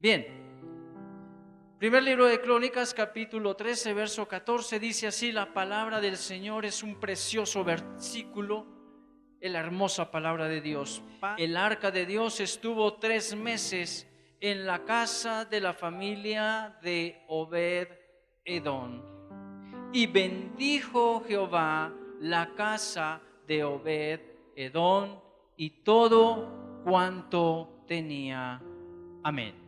Bien, primer libro de Crónicas, capítulo 13, verso 14, dice así: la palabra del Señor. Es un precioso versículo, la hermosa palabra de Dios. El arca de Dios estuvo 3 meses en la casa de la familia de Obed-Edom, y bendijo Jehová la casa de Obed-Edom y todo cuanto tenía. Amén.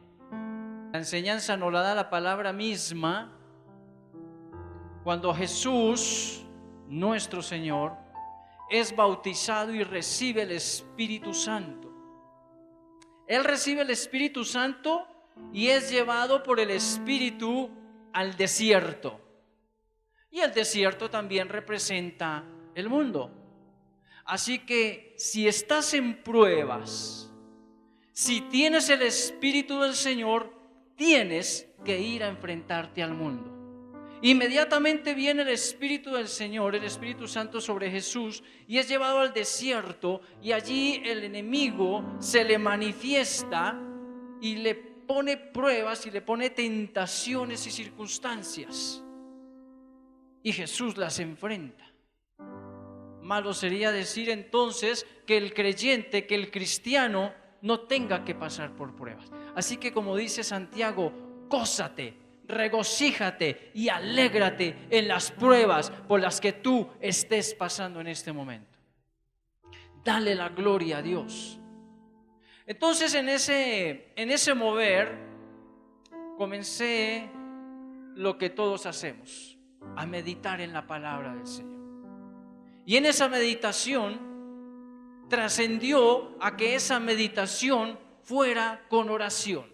La enseñanza nos la da la palabra misma cuando Jesús, nuestro Señor, es bautizado y recibe el Espíritu Santo. Él recibe el Espíritu Santo y es llevado por el Espíritu al desierto. Y el desierto también representa el mundo. Así que si estás en pruebas, si tienes el Espíritu del Señor, tienes que ir a enfrentarte al mundo. Inmediatamente viene el Espíritu del Señor, el Espíritu Santo, sobre Jesús, y es llevado al desierto, y allí el enemigo se le manifiesta y le pone pruebas y le pone tentaciones y circunstancias, y Jesús las enfrenta. Malo sería decir entonces que el creyente, que el cristiano no tenga que pasar por pruebas. Así que, como dice Santiago, gózate, regocíjate y alégrate en las pruebas por las que tú estés pasando en este momento. Dale la gloria a Dios. Entonces, en ese mover comencé lo que todos hacemos: a meditar en la palabra del Señor. Y en esa meditación trascendió a que esa meditación fuera con oración.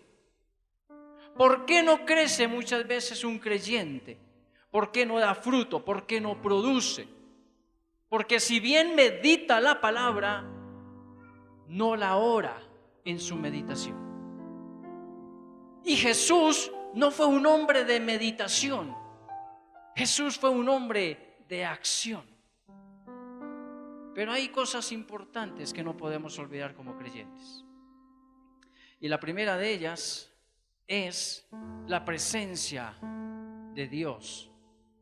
¿Por qué no crece muchas veces un creyente? ¿Por qué no da fruto? ¿Por qué no produce? Porque si bien medita la palabra, no la ora en su meditación. Y Jesús no fue un hombre de meditación. Jesús fue un hombre de acción. Pero hay cosas importantes que no podemos olvidar como creyentes. Y la primera de ellas es la presencia de Dios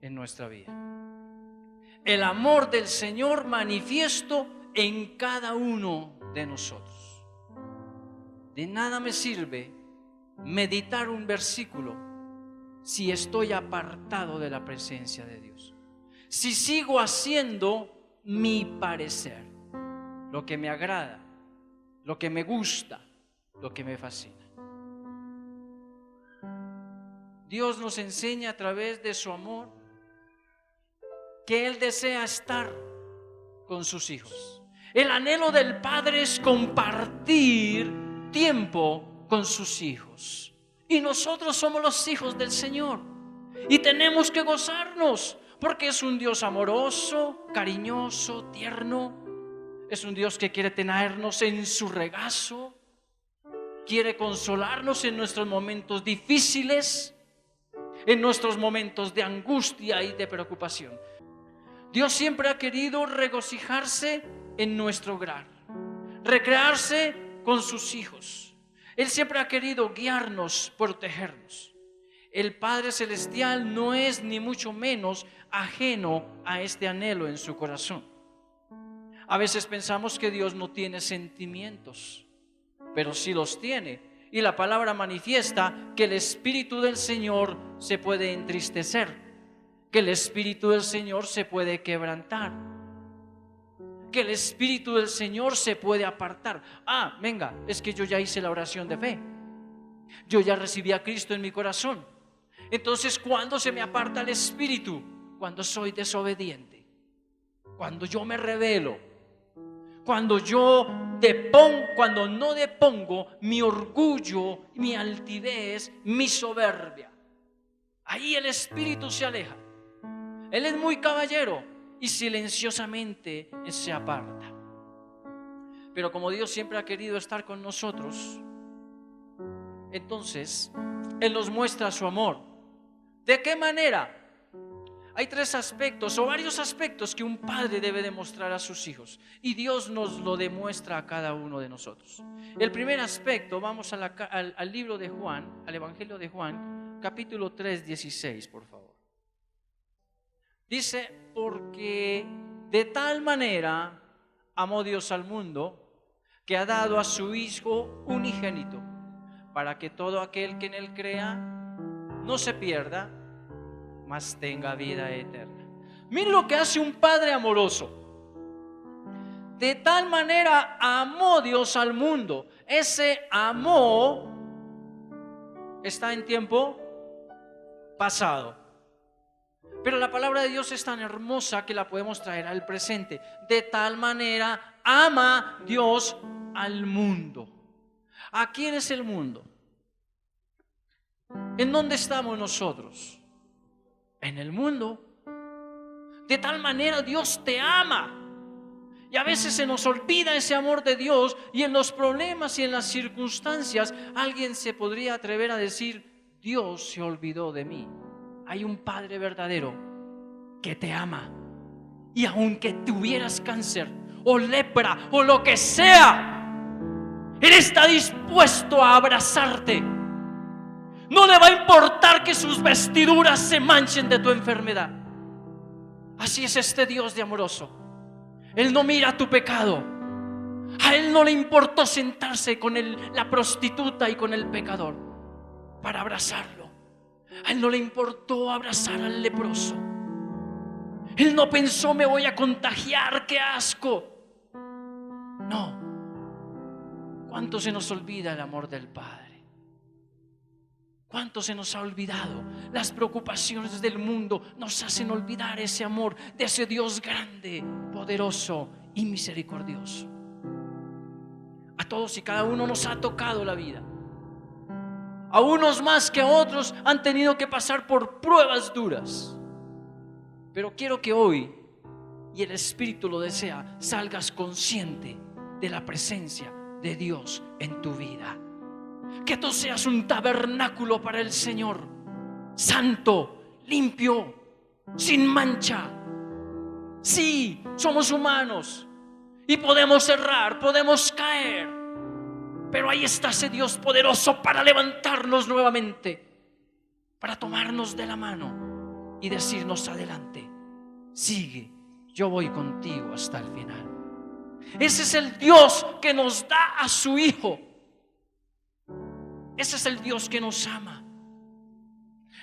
en nuestra vida. El amor del Señor manifiesto en cada uno de nosotros. De nada me sirve meditar un versículo si estoy apartado de la presencia de Dios. Si sigo haciendo mi parecer, lo que me agrada, lo que me gusta, lo que me fascina. Dios nos enseña a través de su amor que Él desea estar con sus hijos. El anhelo del Padre es compartir tiempo con sus hijos. Y nosotros somos los hijos del Señor y tenemos que gozarnos, porque es un Dios amoroso, cariñoso, tierno. Es un Dios que quiere tenernos en su regazo, quiere consolarnos en nuestros momentos difíciles, en nuestros momentos de angustia y de preocupación. Dios siempre ha querido regocijarse en nuestro hogar, recrearse con sus hijos. Él siempre ha querido guiarnos, protegernos. El Padre Celestial no es ni mucho menos ajeno a este anhelo en su corazón. A veces pensamos que Dios no tiene sentimientos, pero sí los tiene. Y la palabra manifiesta que el Espíritu del Señor se puede entristecer, que el Espíritu del Señor se puede quebrantar, que el Espíritu del Señor se puede apartar. Venga, es que yo ya hice la oración de fe, yo ya recibí a Cristo en mi corazón. Entonces, ¿cuándo se me aparta el Espíritu? Cuando soy desobediente, cuando yo me rebelo, cuando cuando no depongo mi orgullo, mi altivez, mi soberbia. Ahí el Espíritu se aleja. Él es muy caballero y silenciosamente se aparta. Pero como Dios siempre ha querido estar con nosotros, entonces Él nos muestra su amor. ¿De qué manera? Hay tres aspectos o varios aspectos que un padre debe demostrar a sus hijos, y Dios nos lo demuestra a cada uno de nosotros. El primer aspecto, vamos al libro de Juan, al Evangelio de Juan, capítulo 3, 16, por favor. Dice: porque de tal manera amó Dios al mundo, que ha dado a su Hijo unigénito, para que todo aquel que en él crea no se pierda, mas tenga vida eterna. Miren lo que hace un padre amoroso. De tal manera amó Dios al mundo. Ese amó está en tiempo pasado, pero la palabra de Dios es tan hermosa que la podemos traer al presente. De tal manera ama Dios al mundo. ¿A quién es el mundo? ¿En dónde estamos nosotros? En el mundo. De tal manera Dios te ama. Y a veces se nos olvida ese amor de Dios, y en los problemas y en las circunstancias alguien se podría atrever a decir: Dios se olvidó de mí. Hay un Padre verdadero que te ama, y aunque tuvieras cáncer o lepra o lo que sea, Él está dispuesto a abrazarte. No le va a importar que sus vestiduras se manchen de tu enfermedad. Así es este Dios de amoroso. Él no mira tu pecado. A Él no le importó sentarse con la prostituta y con el pecador para abrazarlo. A Él no le importó abrazar al leproso. Él no pensó: me voy a contagiar, qué asco. No. ¿Cuánto se nos olvida el amor del Padre? ¿Cuánto se nos ha olvidado? Las preocupaciones del mundo nos hacen olvidar ese amor de ese Dios grande, poderoso y misericordioso. A todos y cada uno nos ha tocado la vida. A unos más que a otros han tenido que pasar por pruebas duras. Pero quiero que hoy, y el Espíritu lo desea, salgas consciente de la presencia de Dios en tu vida. Que tú seas un tabernáculo para el Señor, santo, limpio, sin mancha. Sí, somos humanos y podemos errar, podemos caer, pero ahí está ese Dios poderoso para levantarnos nuevamente, para tomarnos de la mano y decirnos: adelante, sigue, yo voy contigo hasta el final. Ese es el Dios que nos da a su Hijo. Ese es el Dios que nos ama.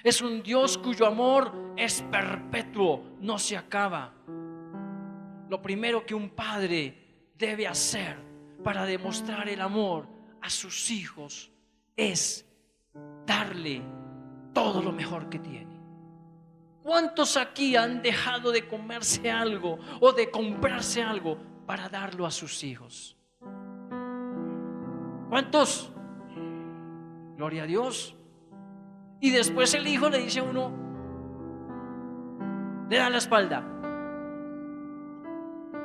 Es un Dios cuyo amor es perpetuo, no se acaba. Lo primero que un padre debe hacer para demostrar el amor a sus hijos es darle todo lo mejor que tiene. ¿Cuántos aquí han dejado de comerse algo o de comprarse algo para darlo a sus hijos? ¿Cuántos? Gloria a Dios. Y después el hijo le dice a uno, le da la espalda.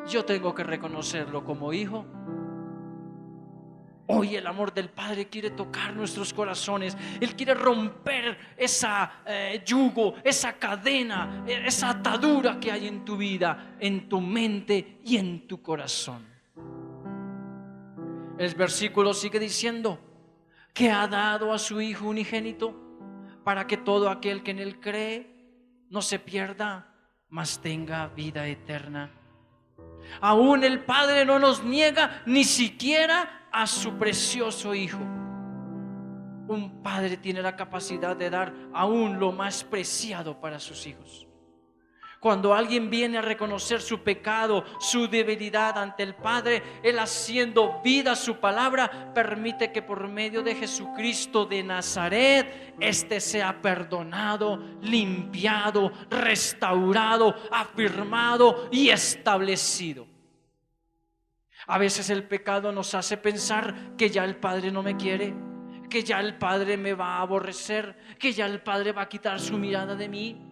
Yo tengo que reconocerlo como hijo. Hoy el amor del Padre quiere tocar nuestros corazones. Él quiere romper esa yugo, esa cadena, esa atadura que hay en tu vida, en tu mente y en tu corazón. El versículo sigue diciendo que ha dado a su Hijo unigénito para que todo aquel que en Él cree no se pierda, mas tenga vida eterna. Aún el Padre no nos niega ni siquiera a su precioso Hijo. Un padre tiene la capacidad de dar aún lo más preciado para sus hijos. Cuando alguien viene a reconocer su pecado, su debilidad ante el Padre, Él, haciendo vida a su palabra, permite que por medio de Jesucristo de Nazaret, éste sea perdonado, limpiado, restaurado, afirmado y establecido. A veces el pecado nos hace pensar que ya el Padre no me quiere, que ya el Padre me va a aborrecer, que ya el Padre va a quitar su mirada de mí.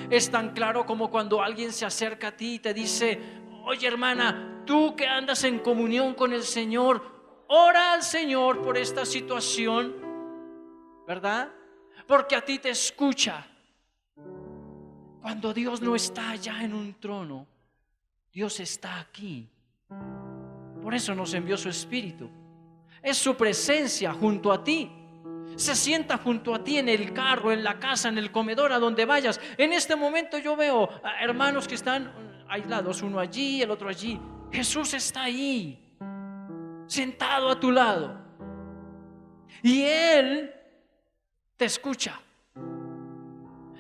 Es tan claro como cuando alguien se acerca a ti y te dice: oye, hermana, tú que andas en comunión con el Señor, ora al Señor por esta situación, ¿verdad? Porque a ti te escucha. Cuando Dios no está allá en un trono, Dios está aquí. Por eso nos envió su Espíritu. Es su presencia junto a ti. Se sienta junto a ti en el carro, en la casa, en el comedor, a donde vayas. En este momento yo veo a hermanos que están aislados, uno allí, el otro allí. Jesús está ahí, sentado a tu lado. Y Él te escucha.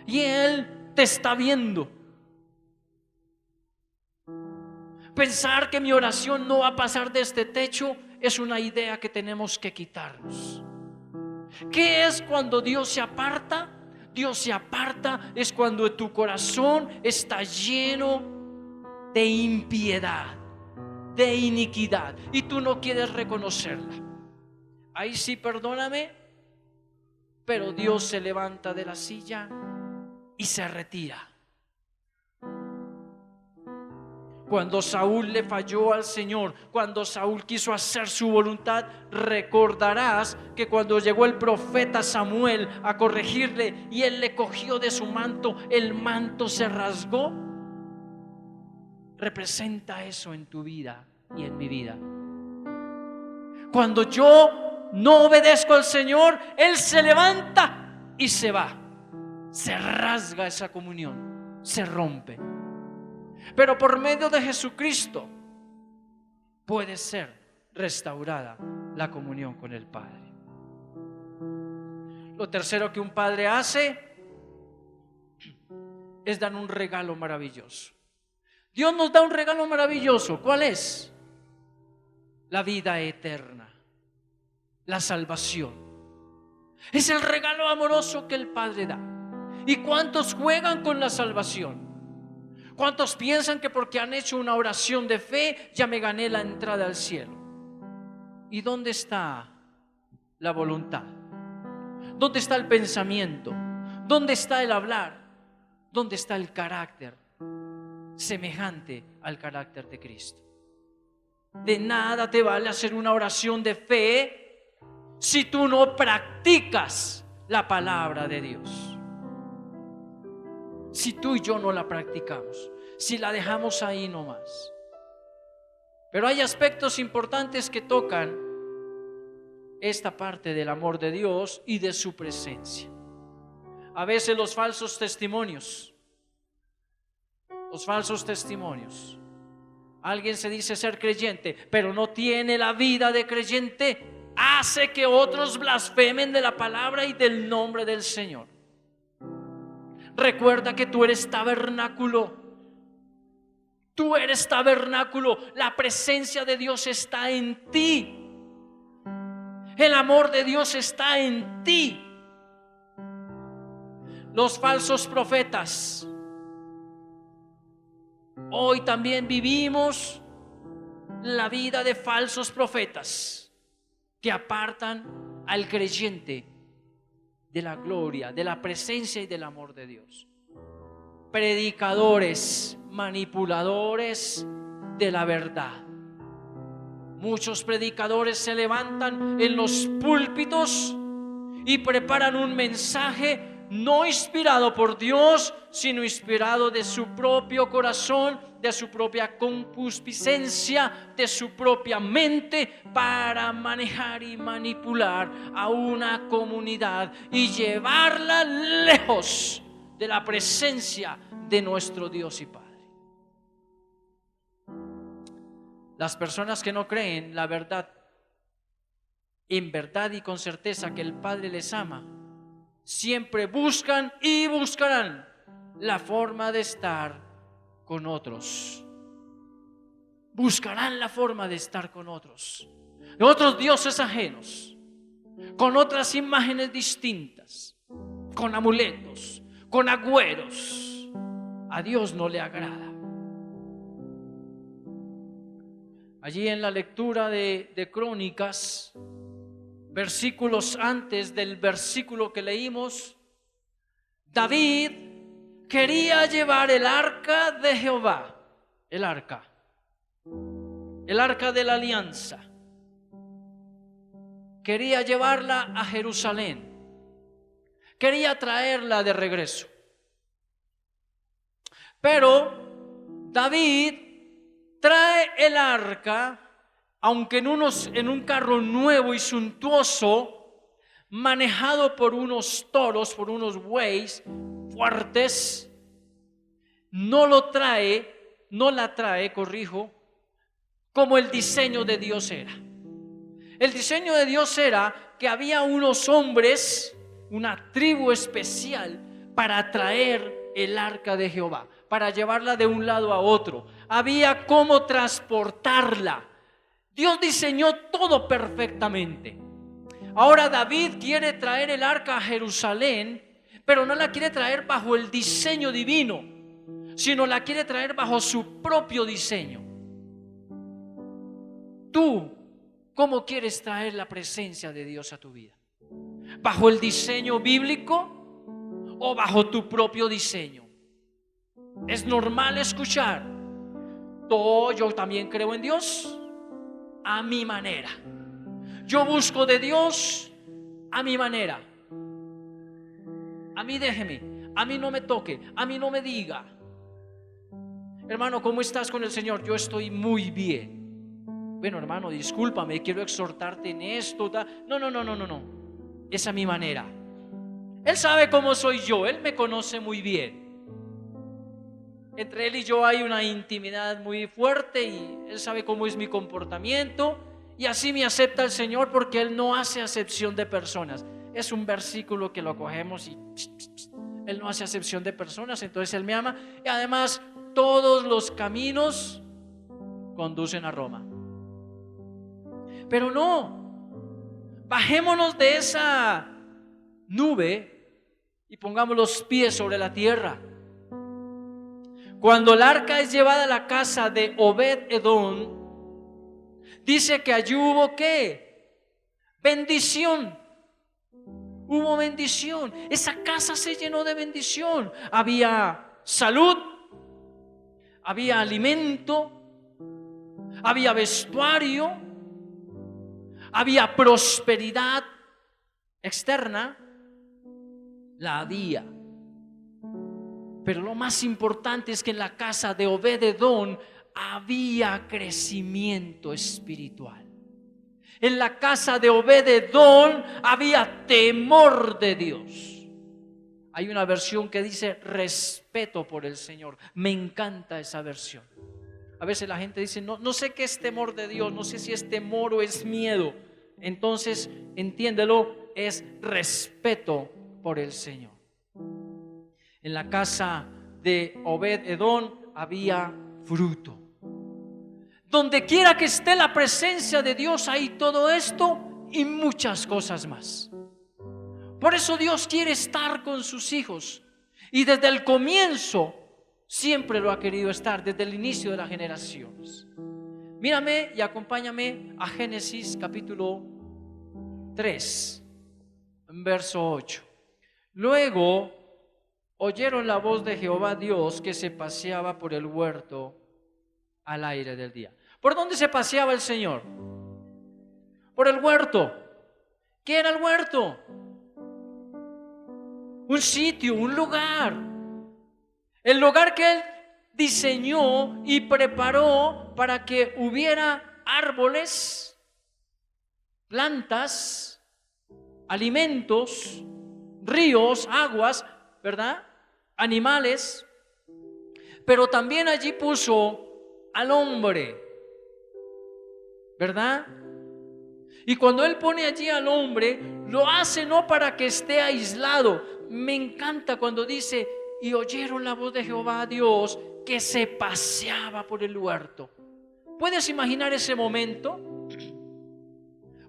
Y Él te está viendo. Pensar que mi oración no va a pasar de este techo es una idea que tenemos que quitarnos. ¿Qué es cuando Dios se aparta? Dios se aparta es cuando tu corazón está lleno de impiedad, de iniquidad, y tú no quieres reconocerla. Ahí sí, perdóname, pero Dios se levanta de la silla y se retira. Cuando Saúl le falló al Señor, cuando Saúl quiso hacer su voluntad, recordarás que cuando llegó el profeta Samuel a corregirle y él le cogió de su manto, el manto se rasgó. Representa eso en tu vida y en mi vida. Cuando yo no obedezco al Señor, Él se levanta y se va. Se rasga esa comunión, se rompe. Pero por medio de Jesucristo puede ser restaurada la comunión con el Padre. Lo tercero que un padre hace es dar un regalo maravilloso. Dios nos da un regalo maravilloso. ¿Cuál es? La vida eterna, la salvación. Es el regalo amoroso que el Padre da. ¿Y cuántos juegan con la salvación? ¿Cuántos piensan que porque han hecho una oración de fe ya me gané la entrada al cielo? ¿Y dónde está la voluntad? ¿Dónde está el pensamiento? ¿Dónde está el hablar? ¿Dónde está el carácter semejante al carácter de Cristo? De nada te vale hacer una oración de fe si tú no practicas la palabra de Dios. Si tú y yo no la practicamos, si la dejamos ahí nomás. Pero hay aspectos importantes que tocan esta parte del amor de Dios y de su presencia. A veces los falsos testimonios. Alguien se dice ser creyente, pero no tiene la vida de creyente, hace que otros blasfemen de la palabra y del nombre del Señor. Recuerda que tú eres tabernáculo. Tú eres tabernáculo. La presencia de Dios está en ti. El amor de Dios está en ti. Los falsos profetas. Hoy también vivimos la vida de falsos profetas que apartan al creyente de la gloria, de la presencia y del amor de Dios. Predicadores, manipuladores de la verdad. Muchos predicadores se levantan en los púlpitos y preparan un mensaje no inspirado por Dios, sino inspirado de su propio corazón, de su propia concupiscencia, de su propia mente, para manejar y manipular a una comunidad y llevarla lejos de la presencia de nuestro Dios y Padre. Las personas que no creen la verdad, en verdad y con certeza que el Padre les ama, siempre buscan y buscarán la forma de estar con otros. Buscarán la forma de estar con otros dioses ajenos, con otras imágenes distintas, con amuletos, con agüeros. A Dios no le agrada. Allí en la lectura de Crónicas, versículos antes del versículo que leímos, David quería llevar el arca de Jehová, el arca de la alianza. Quería llevarla a Jerusalén. Quería traerla de regreso. Pero David trae el arca, aunque en un carro nuevo y suntuoso, manejado por unos toros, por unos bueyes fuertes. No la trae, como el diseño de Dios era. El diseño de Dios era que había unos hombres, una tribu especial, para traer el arca de Jehová, para llevarla de un lado a otro. Había cómo transportarla. Dios diseñó todo perfectamente. Ahora David quiere traer el arca a Jerusalén, pero no la quiere traer bajo el diseño divino, sino la quiere traer bajo su propio diseño. Tú, ¿cómo quieres traer la presencia de Dios a tu vida? ¿Bajo el diseño bíblico o bajo tu propio diseño? Es normal escuchar: yo también creo en Dios a mi manera. Yo busco de Dios a mi manera. A mí déjeme, a mí no me toque, a mí no me diga. Hermano, ¿cómo estás con el Señor? Yo estoy muy bien. Bueno, hermano, discúlpame, quiero exhortarte en esto. No. Es a mi manera. Él sabe cómo soy yo, Él me conoce muy bien. Entre Él y yo hay una intimidad muy fuerte y Él sabe cómo es mi comportamiento. Y así me acepta el Señor, porque Él no hace acepción de personas. Es un versículo que lo cogemos y Él no hace acepción de personas, entonces Él me ama. Y además, todos los caminos conducen a Roma. Pero no, bajémonos de esa nube y pongamos los pies sobre la tierra. Cuando el arca es llevada a la casa de Obed-Edom, dice que allí hubo ¿qué? Bendición. Hubo bendición. Esa casa se llenó de bendición. Había salud, había alimento, había vestuario, había prosperidad externa. La había. Pero lo más importante es que en la casa de Obed-Edom había crecimiento espiritual. En la casa de Obed-Edom había temor de Dios. Hay una versión que dice respeto por el Señor. Me encanta esa versión. A veces la gente dice, no sé qué es temor de Dios, no sé si es temor o es miedo. Entonces, entiéndelo, es respeto por el Señor. En la casa de Obed-Edom había fruto. Donde quiera que esté la presencia de Dios, hay todo esto y muchas cosas más. Por eso Dios quiere estar con sus hijos, y desde el comienzo siempre lo ha querido estar, desde el inicio de las generaciones. Mírame y acompáñame a Génesis capítulo 3, verso 8. Luego oyeron la voz de Jehová Dios que se paseaba por el huerto al aire del día. ¿Por dónde se paseaba el Señor? Por el huerto. ¿Qué era el huerto? Un sitio, un lugar. El lugar que Él diseñó y preparó para que hubiera árboles, plantas, alimentos, ríos, aguas, ¿verdad? Animales. Pero también allí puso al hombre, ¿verdad? Y cuando Él pone allí al hombre, lo hace no para que esté aislado. Me encanta cuando dice: y oyeron la voz de Jehová Dios que se paseaba por el huerto. ¿Puedes imaginar ese momento?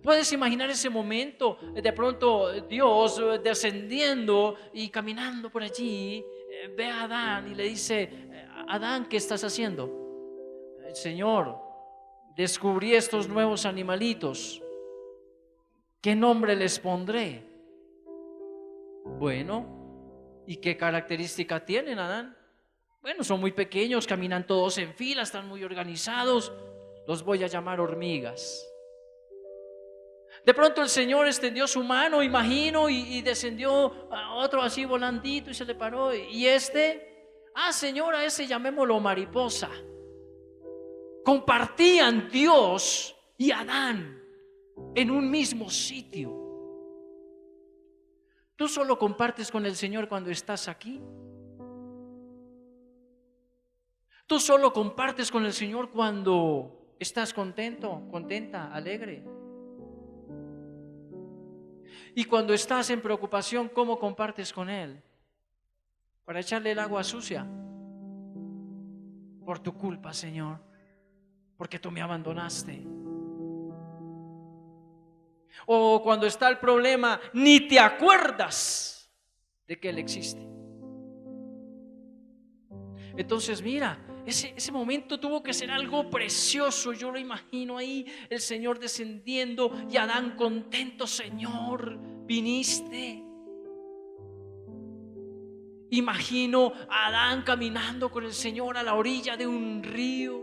¿Puedes imaginar ese momento? De pronto Dios descendiendo y caminando por allí, ve a Adán y le dice: Adán, ¿qué estás haciendo? Señor, descubrí estos nuevos animalitos. ¿Qué nombre les pondré? Bueno, ¿y qué característica tienen, Adán? Bueno, son muy pequeños, caminan todos en fila, están muy organizados. Los voy a llamar hormigas. De pronto el Señor extendió su mano, imagino, y descendió a otro así volandito y se le paró. Y Señor, a ese llamémoslo mariposa. Compartían Dios y Adán en un mismo sitio. ¿Tú solo compartes con el Señor cuando estás aquí? ¿Tú solo compartes con el Señor cuando estás contento, contenta, alegre? Y cuando estás en preocupación, ¿cómo compartes con Él? Para echarle el agua sucia. Por tu culpa, Señor, porque tú me abandonaste. O cuando está el problema, ni te acuerdas de que Él existe. Entonces mira, ese momento tuvo que ser algo precioso. Yo lo imagino ahí, el Señor descendiendo y Adán contento. Señor, viniste. Imagino a Adán caminando con el Señor a la orilla de un río.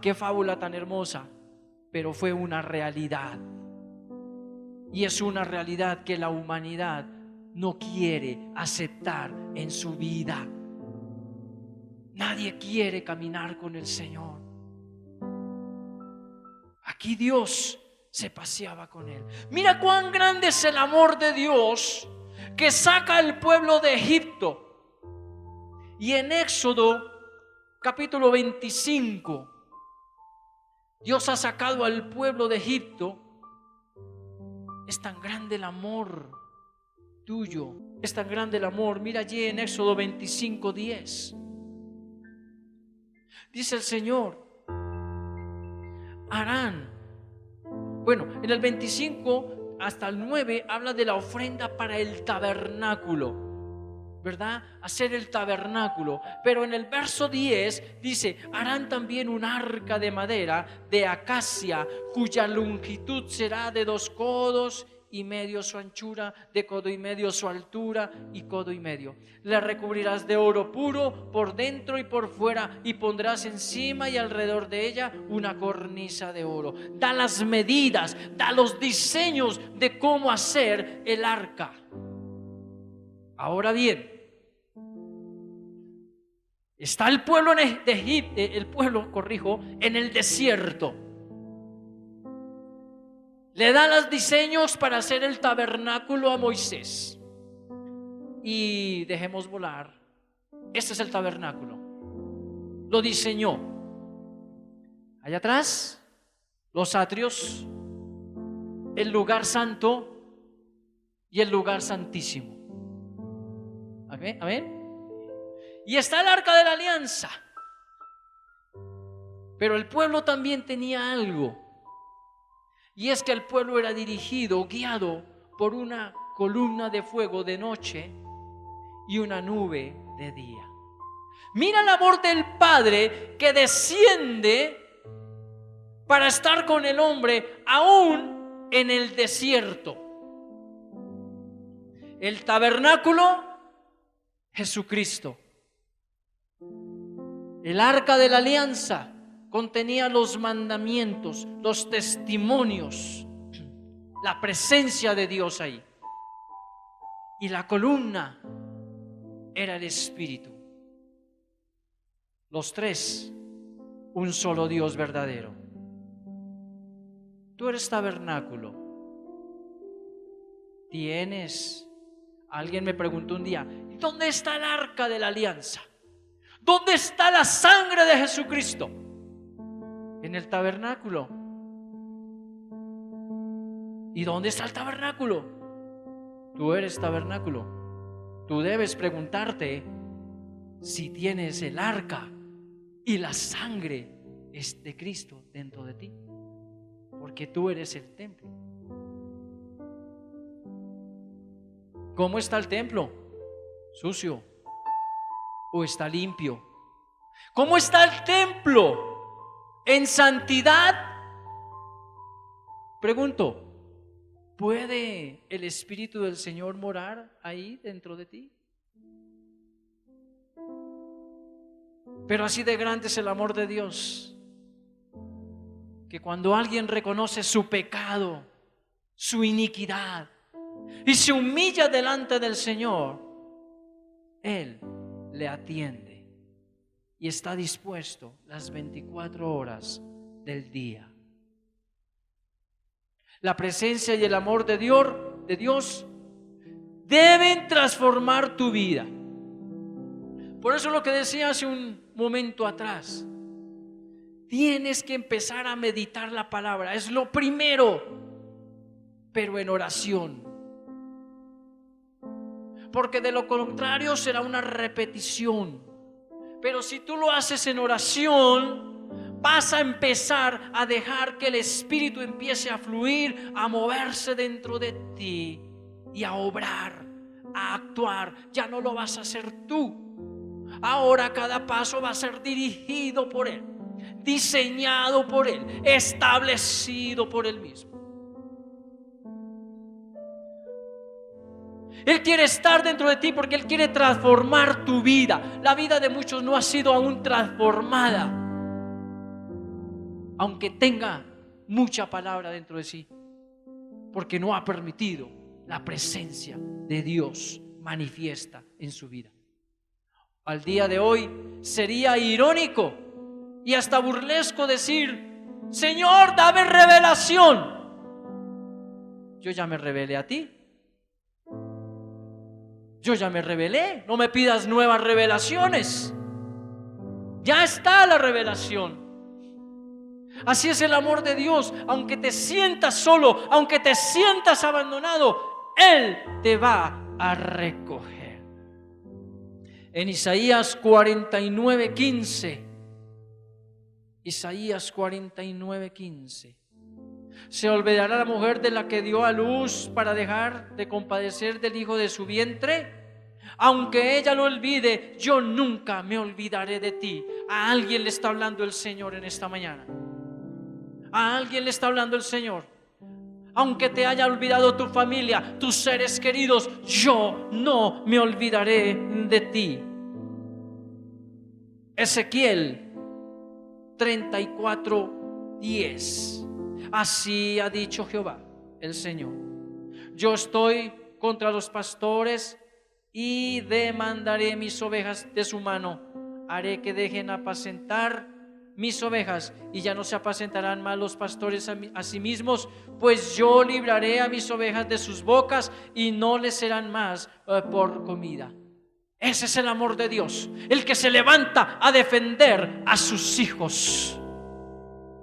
Qué fábula tan hermosa. Pero fue una realidad. Y es una realidad que la humanidad no quiere aceptar en su vida. Nadie quiere caminar con el Señor. Aquí Dios se paseaba con él. Mira cuán grande es el amor de Dios, que saca al pueblo de Egipto. Y en Éxodo capítulo 25, Dios ha sacado al pueblo de Egipto. Es tan grande el amor tuyo, es tan grande el amor. Mira allí en Éxodo 25:10. Dice el Señor, harán. Bueno, en el 25 hasta el 9 habla de la ofrenda para el tabernáculo, ¿verdad? Hacer el tabernáculo. Pero en el verso 10 dice, harán también un arca de madera de acacia, cuya longitud será de 2 codos y medio su anchura, de codo y medio su altura y codo y medio. La recubrirás de oro puro por dentro y por fuera, y pondrás encima y alrededor de ella una cornisa de oro. Da las medidas, da los diseños de cómo hacer el arca. Ahora bien, está el pueblo de Egipto, en el desierto. Le da los diseños para hacer el tabernáculo a Moisés. Y dejemos volar. Este es el tabernáculo. Lo diseñó. Allá atrás, los atrios, el lugar santo y el lugar santísimo. Amén. Y está el arca de la alianza. Pero el pueblo también tenía algo. Y es que el pueblo era dirigido, guiado por una columna de fuego de noche y una nube de día. Mira el amor del Padre que desciende para estar con el hombre aún en el desierto. El tabernáculo, Jesucristo. El arca de la alianza contenía los mandamientos, los testimonios, la presencia de Dios ahí. Y la columna era el Espíritu. Los tres, un solo Dios verdadero. Tú eres tabernáculo. Alguien me preguntó un día, ¿dónde está el arca de la alianza? ¿Dónde está la sangre de Jesucristo? En el tabernáculo. ¿Y dónde está el tabernáculo? Tú eres tabernáculo. Tú debes preguntarte si tienes el arca y la sangre es de Cristo dentro de ti, porque tú eres el templo. ¿Cómo está el templo? ¿Sucio o está limpio? ¿Cómo está el templo? ¿En santidad? Pregunto, ¿puede el Espíritu del Señor morar ahí dentro de ti? Pero así de grande es el amor de Dios, que cuando alguien reconoce su pecado, su iniquidad, y se humilla delante del Señor, Él le atiende y está dispuesto las 24 horas del día. La presencia y el amor de Dios deben transformar tu vida. Por eso lo que decía hace un momento atrás, tienes que empezar a meditar la palabra, es lo primero, pero en oración. Porque de lo contrario será una repetición. Pero si tú lo haces en oración, vas a empezar a dejar que el Espíritu empiece a fluir, a moverse dentro de ti y a obrar, a actuar. Ya no lo vas a hacer tú. Ahora cada paso va a ser dirigido por Él, diseñado por Él, establecido por Él mismo. Él quiere estar dentro de ti porque Él quiere transformar tu vida. La vida de muchos no ha sido aún transformada, aunque tenga mucha palabra dentro de sí, porque no ha permitido la presencia de Dios manifiesta en su vida. Al día de hoy sería irónico y hasta burlesco decir: Señor, dame revelación. Yo ya me revelé a ti. Yo ya me revelé, no me pidas nuevas revelaciones. Ya está la revelación. Así es el amor de Dios. Aunque te sientas solo, aunque te sientas abandonado, Él te va a recoger. En Isaías 49:15, Isaías 49:15, ¿se olvidará la mujer de la que dio a luz para dejar de compadecer del hijo de su vientre? Aunque ella lo olvide, yo nunca me olvidaré de ti. A alguien le está hablando el Señor en esta mañana. A alguien le está hablando el Señor. Aunque te haya olvidado tu familia, tus seres queridos, yo no me olvidaré de ti. Ezequiel 34:10. Así ha dicho Jehová, el Señor: yo estoy contra los pastores y demandaré mis ovejas de su mano. Haré que dejen apacentar mis ovejas y ya no se apacentarán más los pastores a sí mismos, pues yo libraré a mis ovejas de sus bocas y no les serán más por comida. Ese es el amor de Dios, el que se levanta a defender a sus hijos.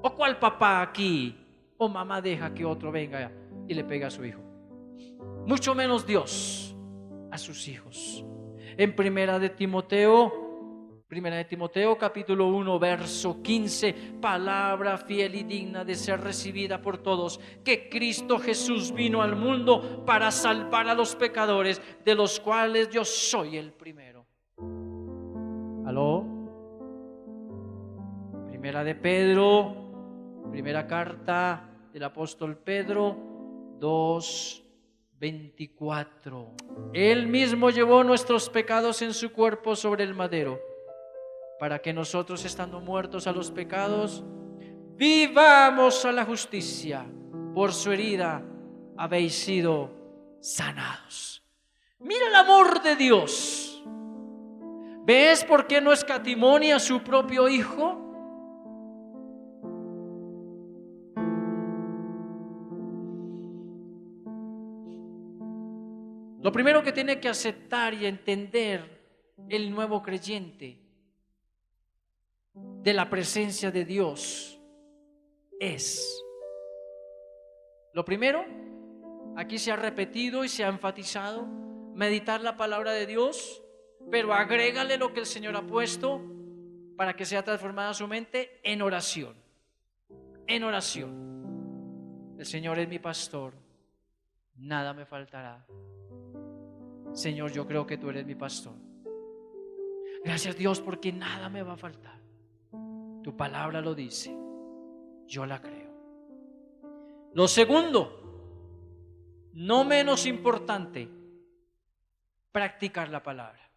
¿O cuál papá aquí o mamá deja que otro venga y le pegue a su hijo? Mucho menos Dios a sus hijos. En Primera de Timoteo capítulo 1 verso 15, palabra fiel y digna de ser recibida por todos, que Cristo Jesús vino al mundo para salvar a los pecadores, de los cuales yo soy el primero. ¿Aló? Primera de Pedro, primera carta del apóstol Pedro 2:24. Él mismo llevó nuestros pecados en su cuerpo sobre el madero, para que nosotros, estando muertos a los pecados, vivamos a la justicia. Por su herida habéis sido sanados. Mira el amor de Dios. ¿Ves por qué no escatimó a su propio hijo? Lo primero que tiene que aceptar y entender el nuevo creyente de la presencia de Dios es: lo primero, aquí se ha repetido y se ha enfatizado, meditar la palabra de Dios, pero agrégale lo que el Señor ha puesto para que sea transformada su mente en oración. En oración. El Señor es mi pastor, nada me faltará. Señor, yo creo que tú eres mi pastor. Gracias, Dios, porque nada me va a faltar. Tu palabra lo dice, yo la creo. Lo segundo, no menos importante, practicar la palabra.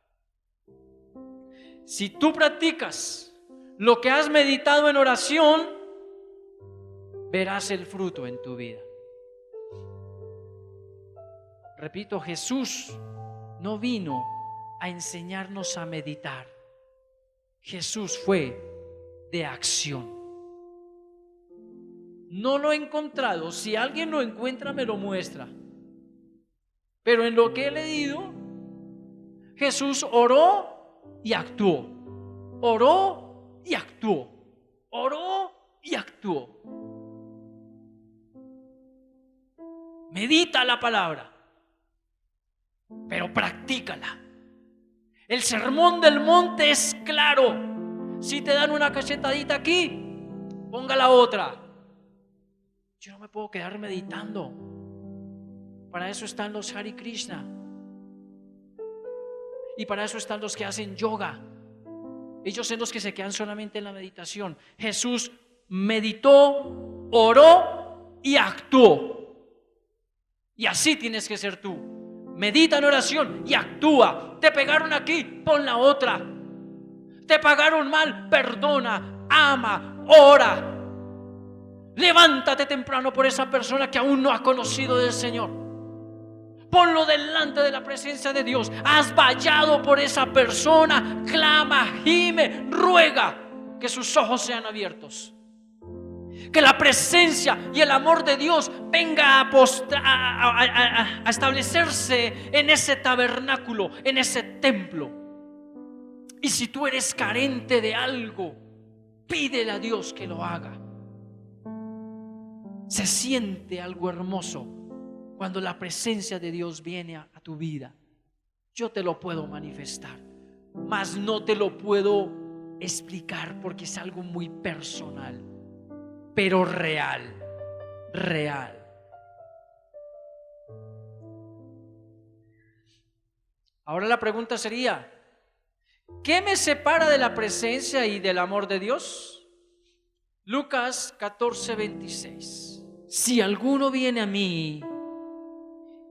Si tú practicas lo que has meditado en oración, verás el fruto en tu vida. Repito, Jesús no vino a enseñarnos a meditar. Jesús fue de acción. No lo he encontrado. Si alguien lo encuentra, me lo muestra. Pero en lo que he leído, Jesús oró y actuó. Oró y actuó. Oró y actuó. Medita la palabra, pero practícala. El sermón del monte es claro. Si te dan una cachetadita aquí, ponga la otra. Yo no me puedo quedar meditando. Para eso están los Hare Krishna. Y para eso están los que hacen yoga. Ellos son los que se quedan solamente en la meditación. Jesús meditó, oró y actuó. Y así tienes que ser tú. Medita en oración y actúa. Te pegaron aquí, pon la otra. Te pagaron mal, perdona, ama, ora. Levántate temprano por esa persona que aún no ha conocido del Señor. Ponlo delante de la presencia de Dios. Has vallado por esa persona. Clama, gime, ruega que sus ojos sean abiertos. Que la presencia y el amor de Dios venga a establecerse en ese tabernáculo, en ese templo. Y si tú eres carente de algo, pídele a Dios que lo haga. Se siente algo hermoso cuando la presencia de Dios viene a tu vida. Yo te lo puedo manifestar, mas no te lo puedo explicar porque es algo muy personal, pero real. Ahora la pregunta sería: ¿qué me separa de la presencia y del amor de Dios? Lucas 14:26. Si alguno viene a mí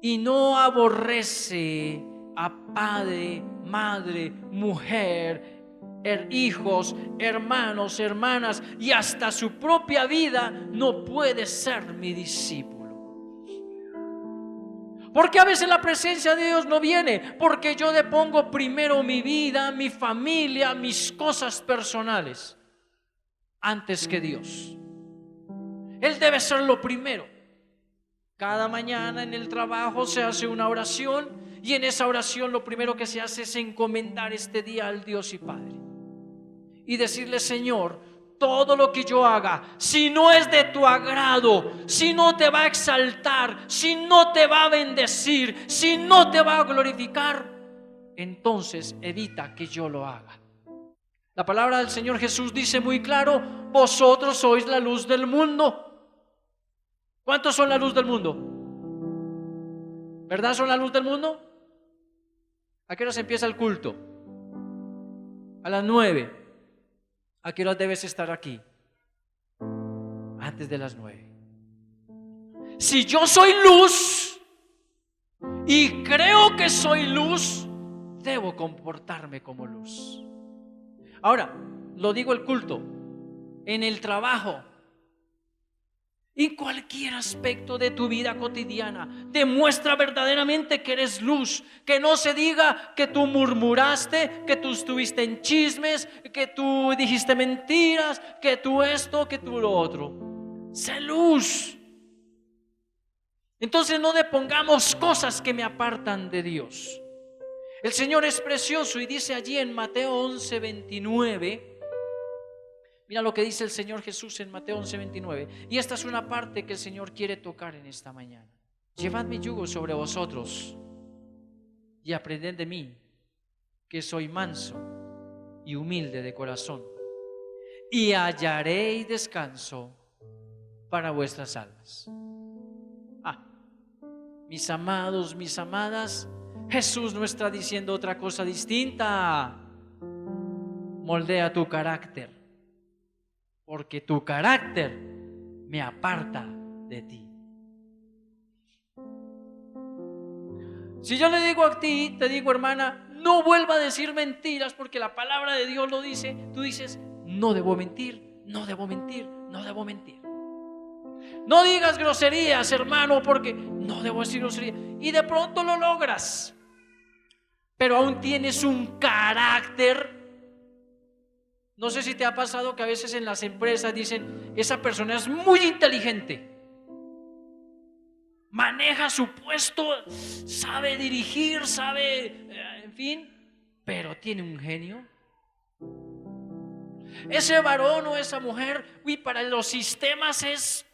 y no aborrece a padre, madre, mujer, hijos, hermanos, hermanas y hasta su propia vida, no puede ser mi discípulo. Porque a veces la presencia de Dios no viene porque yo depongo primero mi vida, mi familia, mis cosas personales antes que Dios. Él debe ser lo primero. Cada mañana en el trabajo se hace una oración y en esa oración lo primero que se hace es encomendar este día al Dios y Padre y decirle: Señor, todo lo que yo haga, si no es de tu agrado, si no te va a exaltar, si no te va a bendecir, si no te va a glorificar, entonces evita que yo lo haga. La palabra del Señor Jesús dice muy claro: vosotros sois la luz del mundo. ¿Cuántos son la luz del mundo? ¿Verdad son la luz del mundo? ¿A qué hora se empieza el culto? A las 9. ¿A qué hora debes estar aquí? Antes de las 9. Si yo soy luz y creo que soy luz, debo comportarme como luz. Ahora, lo digo el culto, en el trabajo, en cualquier aspecto de tu vida cotidiana, demuestra verdaderamente que eres luz. Que no se diga que tú murmuraste, que tú estuviste en chismes, que tú dijiste mentiras, que tú esto, que tú lo otro. Sé luz. Entonces no depongamos cosas que me apartan de Dios. El Señor es precioso y dice allí en Mateo 11:29. Mira lo que dice el Señor Jesús en Mateo 11:29. Y esta es una parte que el Señor quiere tocar en esta mañana. Llevad mi yugo sobre vosotros y aprended de mí, que soy manso y humilde de corazón, y hallaréis descanso para vuestras almas. Mis amados, mis amadas, Jesús no está diciendo otra cosa distinta. Moldea tu carácter, porque tu carácter me aparta de ti. Si yo le digo a ti, te digo, hermana, no vuelva a decir mentiras, porque la palabra de Dios lo dice. Tú dices: no debo mentir, no debo mentir, no debo mentir. No digas groserías, hermano, porque no debo decir groserías. Y de pronto lo logras. pero aún tienes un carácter. No sé si te ha pasado que a veces en las empresas dicen, esa persona es muy inteligente, maneja su puesto, sabe dirigir, sabe, en fin, pero tiene un genio. Ese varón o esa mujer, para los sistemas es,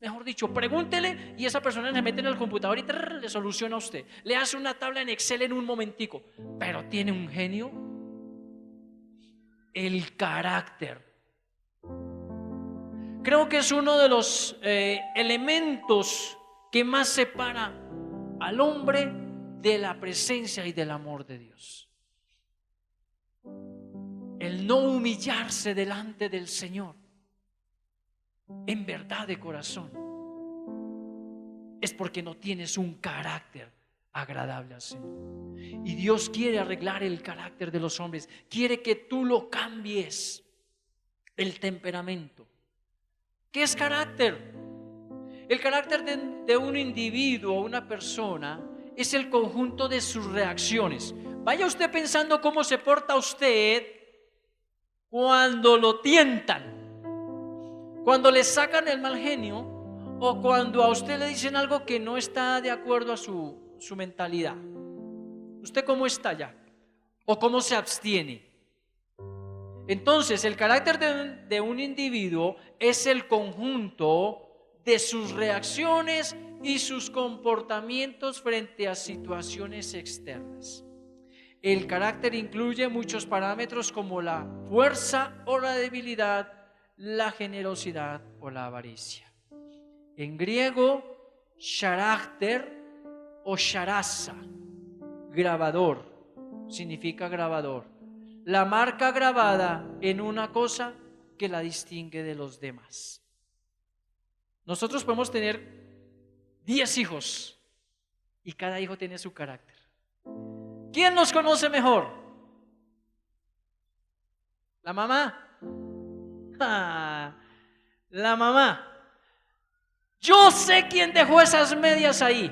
mejor dicho, pregúntele y esa persona se mete en el computador y le soluciona a usted. Le hace una tabla en Excel en un momentico, pero tiene un genio. El carácter. Creo que es uno de los elementos que más separa al hombre de la presencia y del amor de Dios. El no humillarse delante del Señor en verdad de corazón es porque no tienes un carácter agradable al Señor. Y Dios quiere arreglar el carácter de los hombres, quiere que tú lo cambies. El temperamento. ¿Qué es carácter? El carácter de un individuo o una persona es el conjunto de sus reacciones. Vaya usted pensando cómo se porta usted cuando lo tientan, cuando le sacan el mal genio o cuando a usted le dicen algo que no está de acuerdo a su mentalidad. ¿Usted cómo está ya? ¿O cómo se abstiene? Entonces, el carácter de un individuo es el conjunto de sus reacciones y sus comportamientos frente a situaciones externas. El carácter incluye muchos parámetros como la fuerza o la debilidad, la generosidad o la avaricia. En griego, carácter o charaza, grabador, significa grabador. La marca grabada en una cosa que la distingue de los demás. Nosotros podemos tener 10 hijos y cada hijo tiene su carácter. ¿Quién nos conoce mejor? ¿La mamá? La mamá. Yo sé quién dejó esas medias ahí.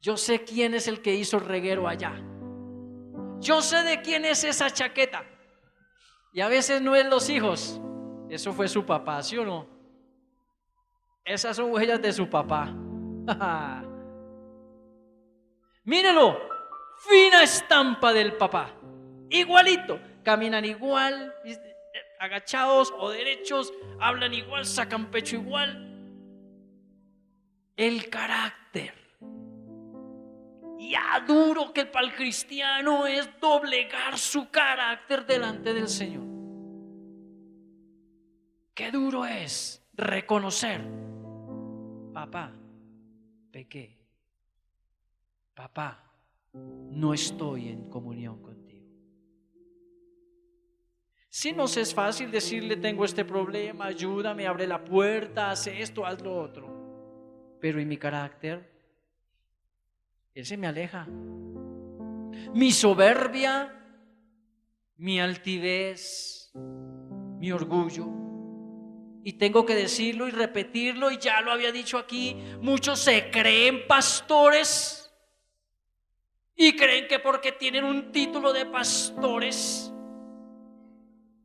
Yo sé quién es el que hizo el reguero allá. Yo sé de quién es esa chaqueta. Y a veces no es los hijos. Eso fue su papá, ¿sí o no? Esas son huellas de su papá. Mírelo, fina estampa del papá. Igualito, caminan igual, agachados o derechos, hablan igual, sacan pecho igual. El carácter. Ya duro que para el cristiano es doblegar su carácter delante del Señor. Qué duro es reconocer: papá, pequé. Papá, no estoy en comunión contigo. Si nos es fácil decirle: tengo este problema, ayúdame, abre la puerta, haz esto, haz lo otro. Pero ¿y mi carácter? Ese me aleja. Mi soberbia, mi altivez, mi orgullo. Y tengo que decirlo y repetirlo, y ya lo había dicho aquí. Muchos se creen pastores y creen que porque tienen un título de pastores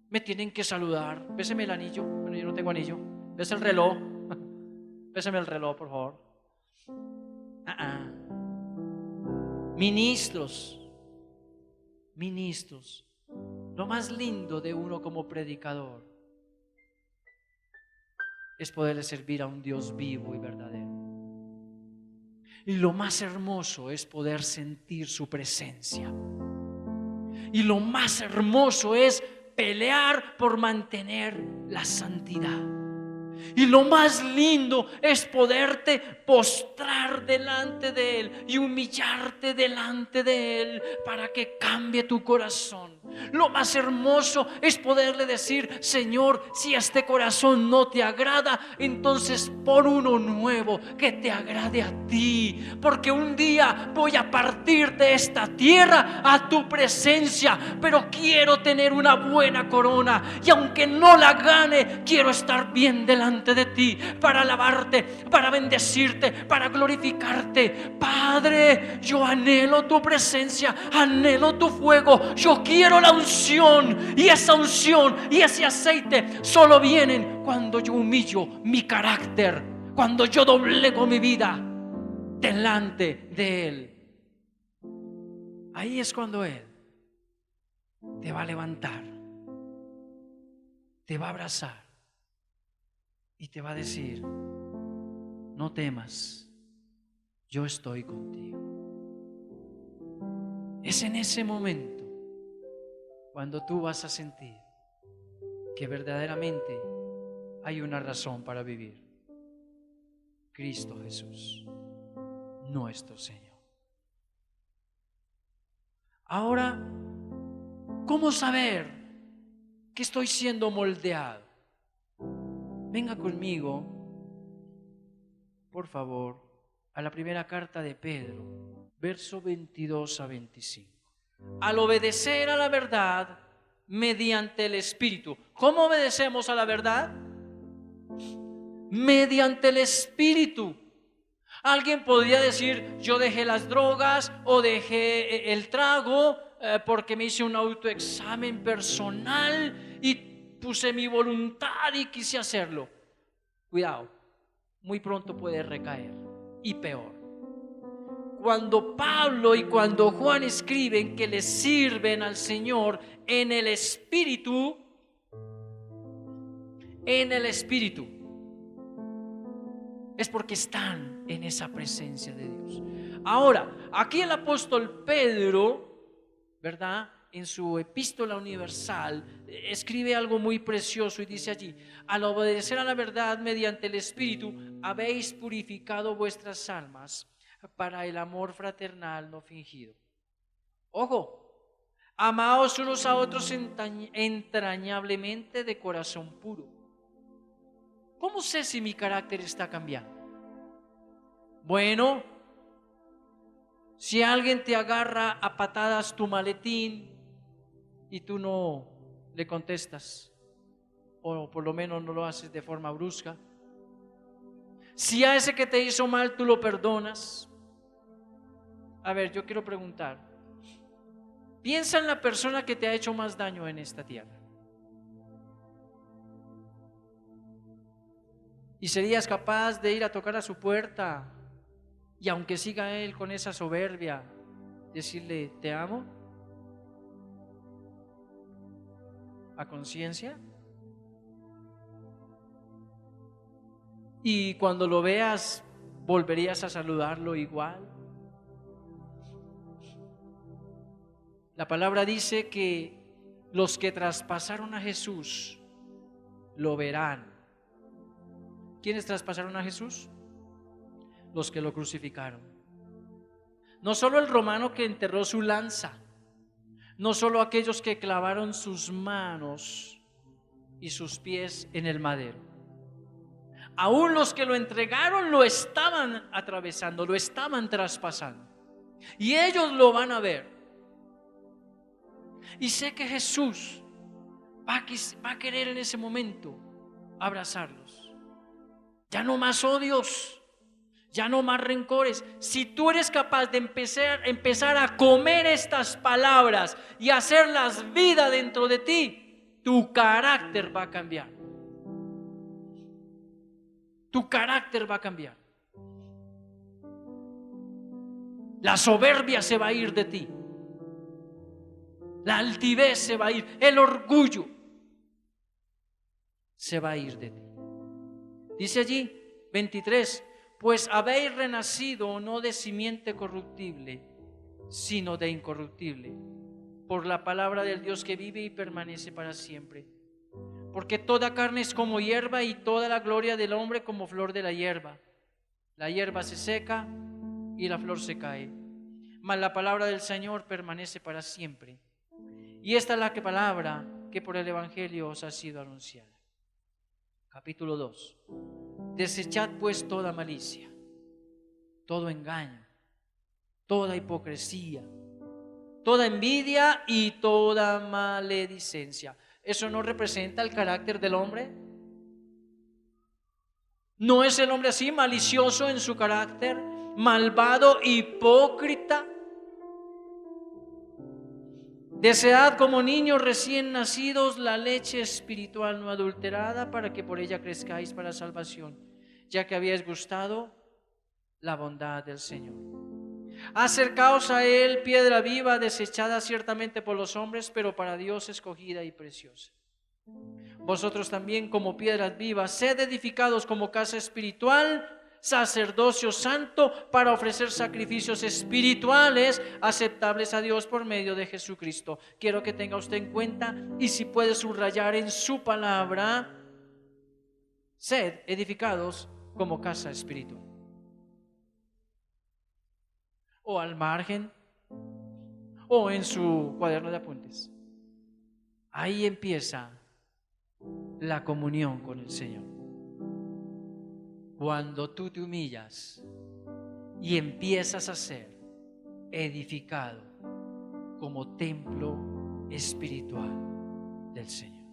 me tienen que saludar. Péseme el anillo. Bueno, yo no tengo anillo. Pese el reloj. Péseme el reloj, por favor. Ministros. Lo más lindo de uno como predicador es poderle servir a un Dios vivo y verdadero. Y lo más hermoso es poder sentir su presencia. Y lo más hermoso es pelear por mantener la santidad. Y lo más lindo es poderte postrar delante de Él y humillarte delante de Él para que cambie tu corazón. Lo más hermoso es poderle decir: Señor, si este corazón no te agrada, entonces pon uno nuevo que te agrade a ti, porque un día voy a partir de esta tierra a tu presencia, pero quiero tener una buena corona, y aunque no la gane, quiero estar bien delante de ti para alabarte, para bendecirte, para glorificarte. Padre, yo anhelo tu presencia, anhelo tu fuego, yo quiero la unción, y esa unción y ese aceite solo vienen cuando yo humillo mi carácter, cuando yo doblego mi vida delante de Él. Ahí es cuando Él te va a levantar, te va a abrazar y te va a decir: no temas, yo estoy contigo. Es en ese momento cuando tú vas a sentir que verdaderamente hay una razón para vivir. Cristo Jesús, nuestro Señor. Ahora, ¿cómo saber que estoy siendo moldeado? Venga conmigo, por favor, a la primera carta de Pedro, verso 22 a 25. Al obedecer a la verdad mediante el Espíritu. ¿Cómo obedecemos a la verdad? Mediante el Espíritu. Alguien podría decir: yo dejé las drogas o dejé el trago porque me hice un autoexamen personal y puse mi voluntad y quise hacerlo. Cuidado, muy pronto puede recaer, y peor. Cuando Pablo y cuando Juan escriben que les sirven al Señor en el Espíritu, es porque están en esa presencia de Dios. Ahora, aquí el apóstol Pedro, ¿verdad?, en su epístola universal, escribe algo muy precioso y dice allí: al obedecer a la verdad mediante el Espíritu, habéis purificado vuestras almas para el amor fraternal no fingido. Ojo, amaos unos a otros entrañablemente de corazón puro. ¿Cómo sé si mi carácter está cambiando? Bueno, si alguien te agarra a patadas tu maletín y tú no le contestas, o por lo menos no lo haces de forma brusca. Si a ese que te hizo mal tú lo perdonas. A ver, yo quiero preguntar, piensa en la persona que te ha hecho más daño en esta tierra. ¿Y serías capaz de ir a tocar a su puerta y, aunque siga él con esa soberbia, decirle: te amo? ¿A conciencia? Y cuando lo veas, ¿volverías a saludarlo igual? La palabra dice que los que traspasaron a Jesús lo verán. ¿Quiénes traspasaron a Jesús? Los que lo crucificaron. No solo el romano que enterró su lanza, no solo aquellos que clavaron sus manos y sus pies en el madero. Aún los que lo entregaron lo estaban atravesando, lo estaban traspasando. Y ellos lo van a ver. Y sé que Jesús va a querer en ese momento abrazarlos. Ya no más odios, ya no más rencores. Si tú eres capaz de empezar a comer estas palabras y hacerlas vida dentro de ti, tu carácter va a cambiar. Tu carácter va a cambiar. La soberbia se va a ir de ti. La altivez se va a ir. El orgullo se va a ir de ti. Dice allí 23: pues habéis renacido no de simiente corruptible, sino de incorruptible, por la palabra del Dios que vive y permanece para siempre. Porque toda carne es como hierba, y toda la gloria del hombre como flor de la hierba. La hierba se seca y la flor se cae, mas la palabra del Señor permanece para siempre. Y esta es la palabra que por el Evangelio os ha sido anunciada. Capítulo 2. Desechad pues toda malicia, todo engaño, toda hipocresía, toda envidia y toda maledicencia. ¿Eso no representa el carácter del hombre? ¿No es el hombre así, malicioso en su carácter, malvado, hipócrita? Desead como niños recién nacidos la leche espiritual no adulterada, para que por ella crezcáis para salvación, ya que habíais gustado la bondad del Señor. Acercaos a Él, piedra viva, desechada ciertamente por los hombres, pero para Dios escogida y preciosa. Vosotros también, como piedras vivas, sed edificados como casa espiritual, sacerdocio santo, para ofrecer sacrificios espirituales aceptables a Dios por medio de Jesucristo. Quiero que tenga usted en cuenta, y si puede subrayar en su palabra, sed edificados como casa espiritual. O al margen, o en su cuaderno de apuntes. Ahí empieza la comunión con el Señor. Cuando tú te humillas y empiezas a ser edificado como templo espiritual del Señor.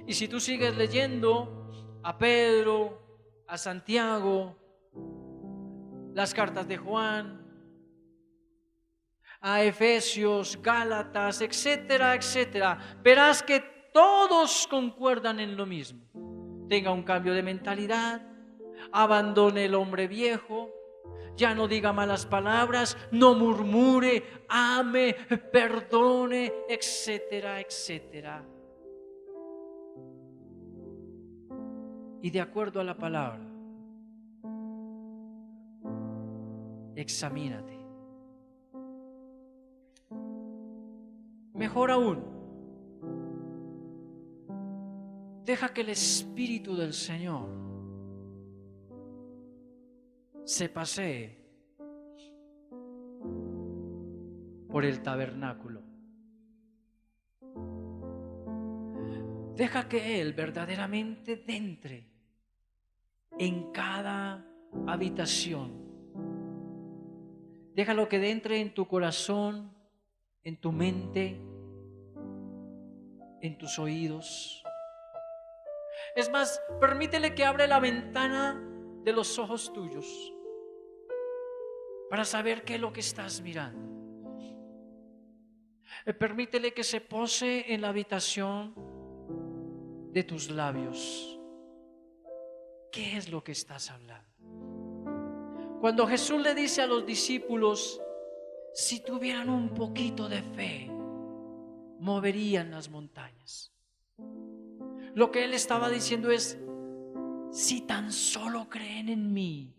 Y si tú sigues leyendo a Pedro, a Santiago, las cartas de Juan, a Efesios, Gálatas, etcétera, etcétera, verás que todos concuerdan en lo mismo. Tenga un cambio de mentalidad, abandone el hombre viejo, ya no diga malas palabras, no murmure, ame, perdone, etcétera, etcétera. Y de acuerdo a la palabra, examínate. Mejor aún, deja que el Espíritu del Señor se pasee por el tabernáculo. Deja que Él verdaderamente entre en cada habitación. Déjalo que entre en tu corazón, en tu mente, en tus oídos. Es más, permítele que abra la ventana de los ojos tuyos para saber qué es lo que estás mirando. Permítele que se pose en la habitación de tus labios. ¿Qué es lo que estás hablando? Cuando Jesús le dice a los discípulos, si tuvieran un poquito de fe, moverían las montañas. Lo que Él estaba diciendo es, si tan solo creen en mí,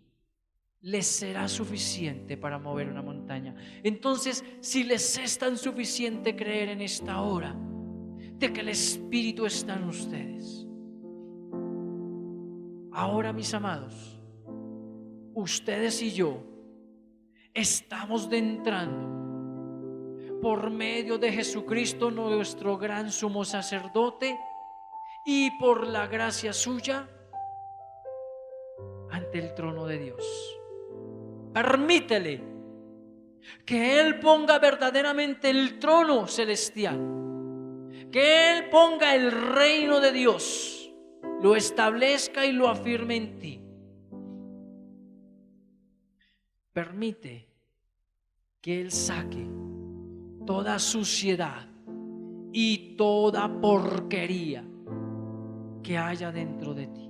les será suficiente para mover una montaña. Entonces, si les es tan suficiente creer en esta hora, de que el Espíritu está en ustedes. Ahora, mis amados, ustedes y yo estamos entrando por medio de Jesucristo, nuestro gran sumo sacerdote, y por la gracia suya ante el trono de Dios. Permítele que Él ponga verdaderamente el trono celestial, que Él ponga el reino de Dios, lo establezca y lo afirme en ti. Permite que Él saque toda suciedad y toda porquería que haya dentro de ti.